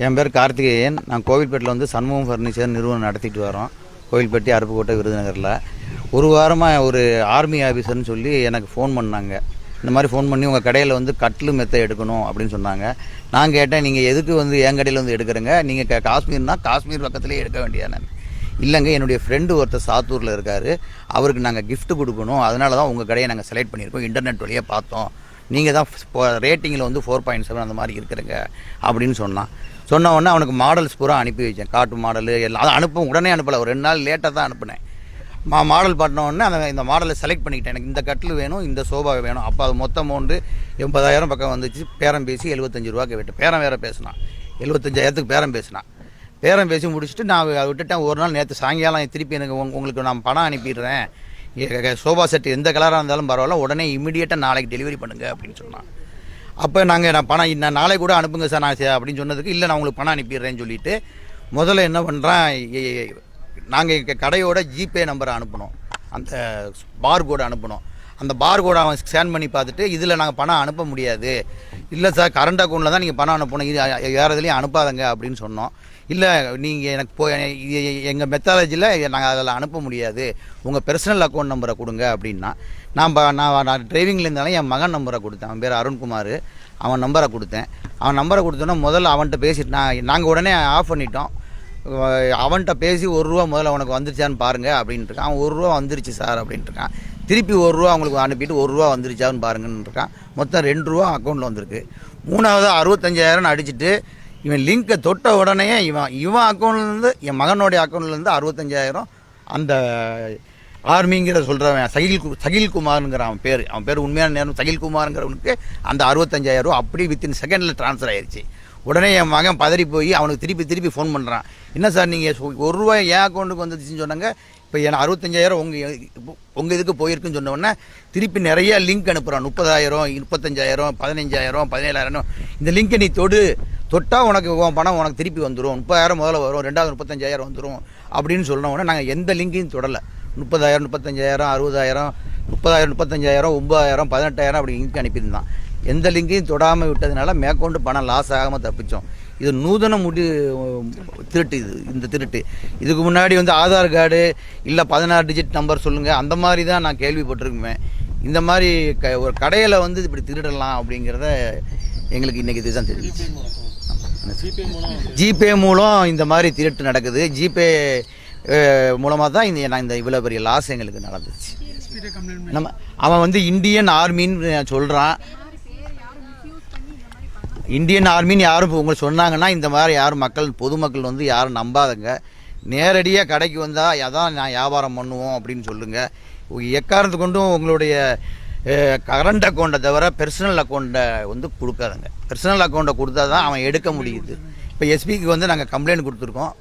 என் பேர் கார்த்திகேயன். நான் கோவில்பேட்டில் வந்து சண்முகம் ஃபர்னிச்சர் நிறுவனம் நடத்திட்டு வரோம். கோவில்பேட்டி, அருப்புக்கோட்டை, விருதுநகரில். ஒரு வாரமாக ஒரு ஆர்மி ஆஃபீஸர்னு சொல்லி எனக்கு ஃபோன் பண்ணாங்க. இந்த மாதிரி ஃபோன் பண்ணி உங்கள் கடையில் வந்து கட்லு மெத்தை எடுக்கணும் அப்படின்னு சொன்னாங்க. நான் கேட்டேன், நீங்கள் எதுக்கு வந்து என் கடையில் வந்து எடுக்கிறேங்க? நீங்கள் காஷ்மீர்னால் காஷ்மீர் பக்கத்துலேயே எடுக்க வேண்டியதானே. இல்லைங்க, என்னுடைய ஃப்ரெண்டு ஒருத்தர் சாத்தூரில் இருக்கார், அவருக்கு நாங்கள் கிஃப்ட் கொடுக்கணும், அதனால தான் உங்கள் கடையை நாங்கள் செலக்ட் பண்ணியிருக்கோம். இன்டர்நெட் வழியாக பார்த்தோம், நீங்கள் தான் ரேட்டிங்கில் வந்து 4.7 அந்த மாதிரி இருக்கிறங்க அப்படின்னு சொன்ன உடனே அவனுக்கு மாடல்ஸ் பூரா அனுப்பி வச்சேன். காட்டு மாடலு எல்லாம் அதை உடனே அனுப்பலை, ஒரு 2 நாள் லேட்டாக தான் அனுப்புனேன். மாடல் பண்ண உடனே இந்த மாடலை செலக்ட் பண்ணிக்கிட்டேன். எனக்கு இந்த கட்டில் வேணும், இந்த சோபா வேணும். அப்போ அது மொத்த அமௌண்ட்டு 80,000 பக்கம் வந்துச்சு. பேரம் பேசி 75 ரூபாய்க்கு விட்டு பேரம் வேறு பேசினான். 75,000க்கு பேரம் பேசி முடிச்சுட்டு நான் விட்டுட்டேன். ஒரு நாள் நேற்று சாயங்காலம் திருப்பி எனக்கு உங்களுக்கு நான் பணம் அனுப்பிடுறேன், சோபா செட்டு எந்த கலராக இருந்தாலும் பரவாயில்ல, உடனே இம்மிடியேட்டாக நாளைக்கு டெலிவரி பண்ணுங்க அப்படின்னு சொன்னான். அப்போ நான் பணம் நான் நாளைக்கு கூட அனுப்புங்க சார் நான் அப்படின்னு சொன்னதுக்கு, இல்லை நான் உங்களுக்கு பணம் அனுப்பிடுறேன்னு சொல்லிவிட்டு முதல்ல என்ன பண்ணுறேன், நாங்கள் கடையோட ஜிபே நம்பரை அனுப்பணும், அந்த பார்கோடு அனுப்பணும். அந்த பார்கோடை அவன் ஸ்கேன் பண்ணி பார்த்துட்டு, இதில் நாங்கள் பணம் அனுப்ப முடியாது, இல்லை சார் கரண்ட் அக்கௌண்ட்டில் தான் நீங்கள் பணம் அனுப்பணும், இது வேறு இதுலேயும் அனுப்பாதங்க அப்படின்னு சொன்னோம். இல்லை நீங்கள் எனக்கு எங்கள் மெத்தாலஜியில் நாங்கள் அதில் அனுப்ப முடியாது, உங்கள் பர்சனல் அக்கௌண்ட் நம்பரை கொடுங்க அப்படின்னா, நான் டிரைவிங்கில் இருந்தாலும் என் மகன் நம்பரை கொடுத்தேன். அவன் பேர் அருண்குமார். அவன் நம்பரை கொடுத்தோன்னா முதல்ல அவன்கிட்ட பேசிட்டு நாங்கள் உடனே ஆஃப் பண்ணிட்டோம். அவன்கிட்ட பேசி ₹1 முதல்ல உனக்கு வந்துருச்சான்னு பாருங்கள் அப்படின்ட்டு இருக்கான். அவன் ₹1 வந்துருச்சு சார் அப்படின்ட்டு இருக்கான். திருப்பி ₹1 அவங்களுக்கு அனுப்பிட்டு ₹1 வந்துருச்சான்னு பாருங்கன்னு இருக்கான். மொத்தம் ₹2 அக்கௌண்ட்டில் வந்திருக்கு. மூணாவது 65,000 அடிச்சுட்டு இவன் லிங்கை தொட்ட உடனே இவன் அக்கௌண்ட்லேருந்து என் மகனுடைய அக்கௌண்ட்லேருந்து 65,000 அந்த ஆர்மிங்கிற சொல்கிறவன் சகில்குமாருங்கிற அவன் பேர் உண்மையான நேரம் சகில்குமாருங்கிறவனுக்கு அந்த 65,000 அப்படி வித்தின் செகண்டில் ட்ரான்ஸ்ஃபர் ஆயிடுச்சு. உடனே என் மகன் பதறி போய் அவனுக்கு திருப்பி ஃபோன் பண்ணுறான். என்ன சார் நீங்கள் ₹1 என் அக்கௌண்ட்டுக்கு வந்துச்சுன்னு சொன்னாங்க, இப்போ எனக்கு 65,000 உங்கள் இதுக்கு போயிருக்குன்னு சொன்ன உடனே திருப்பி நிறைய லிங்க் அனுப்புகிறான். 30,000, 35,000, 15,000, 17,000. இந்த லிங்கை நீ தொட்டால் உனக்கு பணம் உனக்கு திருப்பி வந்துடும், 30,000 முதல்ல வரும், 2வது 35,000 வந்துடும் அப்படின்னு சொன்ன உடனே நாங்கள் எந்த லிங்கையும் தொடலை. 30,000, 35,000, 60,000, 30,000, 35,000, 9,000, 18,000 அப்படி லிங்க் அனுப்பியிருந்தான். எந்த லிங்கையும் தொடாமல் விட்டதுனால மேற்கொண்டு பணம் லாஸ் ஆகாமல் தப்பித்தோம். இது நூதன திருட்டு. இந்த திருட்டு இதுக்கு முன்னாடி வந்து ஆதார் கார்டு இல்லை 16 டிஜிட் நம்பர் சொல்லுங்கள், அந்த மாதிரி தான் நான் கேள்விப்பட்டிருக்குவேன். இந்த மாதிரி ஒரு கடையில் வந்து இப்படி திருடலாம் அப்படிங்கிறத எங்களுக்கு இன்றைக்கி இதுதான் தெரியுது. ஜிபே மூலம் இந்த மாதிரி திருட்டு நடக்குது. ஜிபே மூலமாக தான் இந்த இவ்வளோ பெரிய லாஸ் எங்களுக்கு நடந்துச்சு. அவன் வந்து இந்தியன் ஆர்மின்னு சொல்கிறான். இந்தியன் ஆர்மின்னு யாரும் உங்களுக்கு சொன்னாங்கன்னா இந்த மாதிரி யாரும் பொதுமக்கள் வந்து யாரும் நம்பாதங்க. நேரடியாக கடைக்கு வந்தால் அதான் நான் வியாபாரம் பண்ணுவோம் அப்படின்னு சொல்லுங்கள். எக்காரணத்து கொண்டும் உங்களுடைய கரண்ட் அக்கௌண்ட்டை தவிர பர்சனல் அக்கௌண்ட்டை வந்து கொடுக்காதுங்க. பர்சனல் அக்கௌண்ட்டை கொடுத்தா தான் அவன் எடுக்க முடியுது. இப்போ எஸ்பிக்கு வந்து நாங்கள் கம்ப்ளைண்ட் கொடுத்துருக்கோம்.